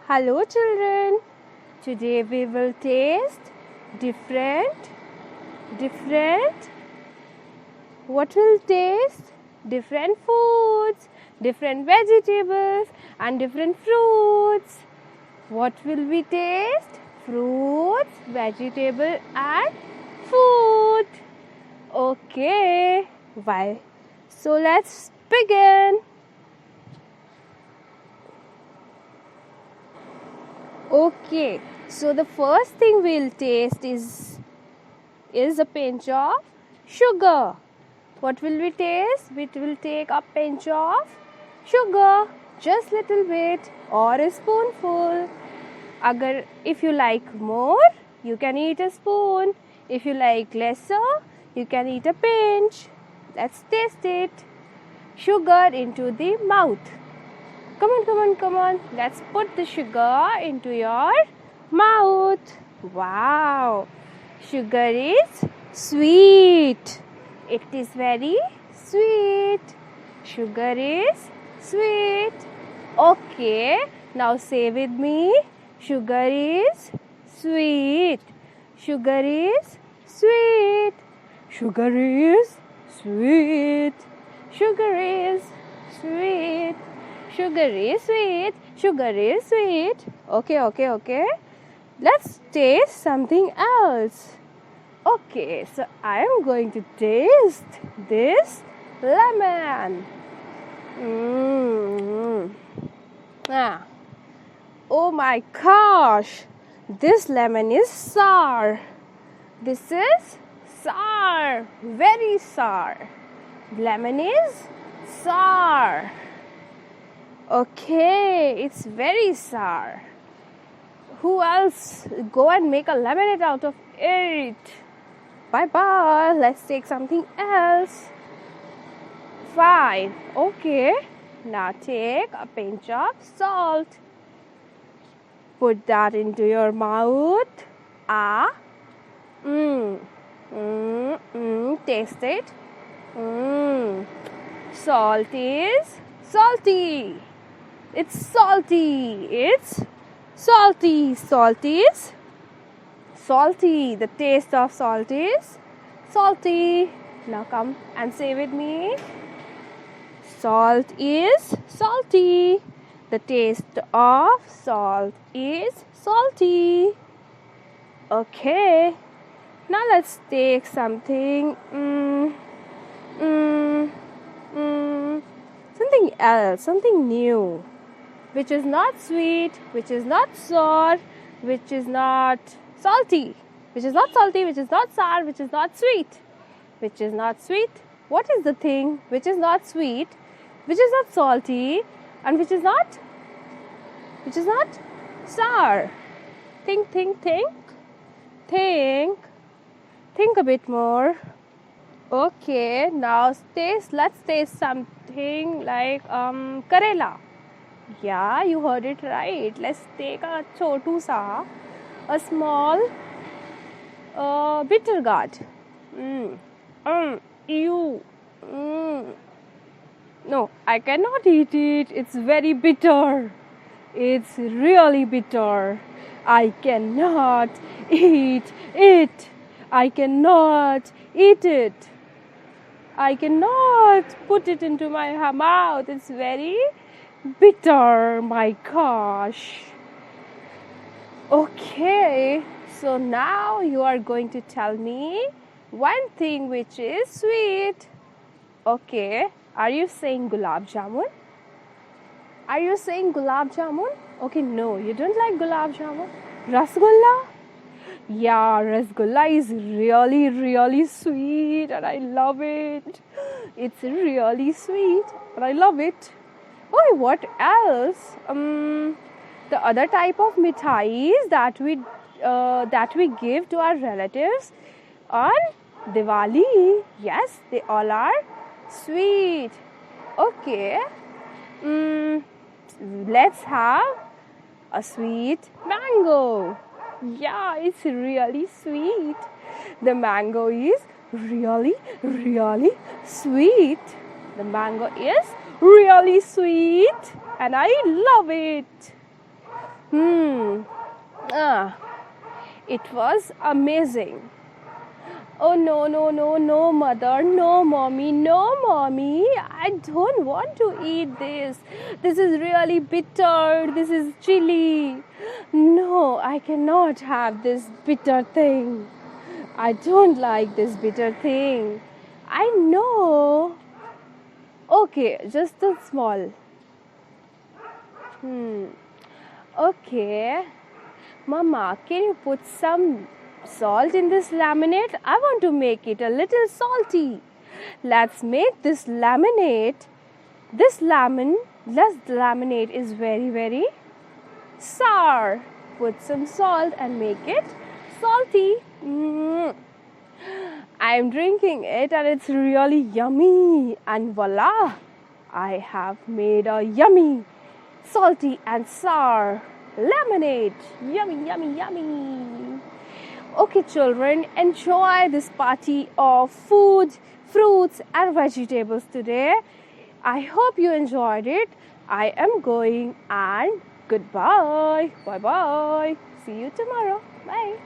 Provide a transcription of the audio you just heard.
Hello children, today we will taste different, what will taste? Different foods, different vegetables and different fruits. What will we taste? Fruits, vegetable and food. Okay, why? So let's begin. Okay, so the first thing we'll taste is a pinch of sugar. What will we taste? We will take a pinch of sugar, just little bit or a spoonful. If you like more, you can eat a spoon. If you like lesser, you can eat a pinch. Let's taste it. Sugar into the mouth. Come on. Let's put the sugar into your mouth. Wow. Sugar is sweet. It is very sweet. Sugar is sweet. Okay. Now say with me. Sugar is sweet. Sugar is sweet. Sugar is sweet. Sugar is sweet. Sugar is sweet. Sugar is sweet. Okay. Let's taste something else. Okay, so I am going to taste this lemon. Oh my gosh, this lemon is sour. This is sour, very sour. Lemon is sour. Okay, it's very sour. Who else go and make a lemonade out of it? Bye. Let's take something else. Fine. Okay. Now take a pinch of salt. Put that into your mouth. Taste it. Salt is salty. It's salty. It's salty. Salt is salty. The taste of salt is salty. Now come and say with me. Salt is salty. The taste of salt is salty. Okay. Now let's take something something else, something new, which is not sweet, which is not sour, which is not salty, which is not salty, which is not sour, which is not sweet, which is not sweet. What is the thing which is not sweet, which is not salty, and which is not sour? Think a bit more. Okay, now let's taste something like Karela. Yeah, you heard it right. Let's take a small bitter gourd. No, I cannot eat it. It's very bitter. It's really bitter. I cannot eat it. I cannot eat it. I cannot put it into my mouth. It's very bitter. My gosh. Okay, so now you are going to tell me one thing which is sweet. Okay, are you saying gulab jamun? Are you saying gulab jamun? Okay, no, you don't like gulab jamun. Rasgulla? Yeah, rasgulla is really sweet and I love it. It's really sweet and I love it. Oh, what else? The other type of mithais that we give to our relatives on Diwali. Yes, they all are sweet. Okay. Let's have a sweet mango. Yeah, it's really sweet. The mango is really sweet. The mango is really sweet and I love it. Ah, it was amazing. Oh no, no, no, no, mother, no, mommy, no, mommy. I don't want to eat this. This is really bitter. This is chili. No, I cannot have this bitter thing. I don't like this bitter thing. I know. Okay, just a small. Okay. Mama, can you put some salt in this laminate? I want to make it a little salty. Let's make this laminate. This laminate is very, very sour. Put some salt and make it salty. I'm drinking it and it's really yummy. And voila! I have made a yummy, salty and sour lemonade. Yummy, yummy, yummy. Okay, children, enjoy this party of food, fruits, and vegetables today. I hope you enjoyed it. I am going and goodbye. Bye bye. See you tomorrow. Bye.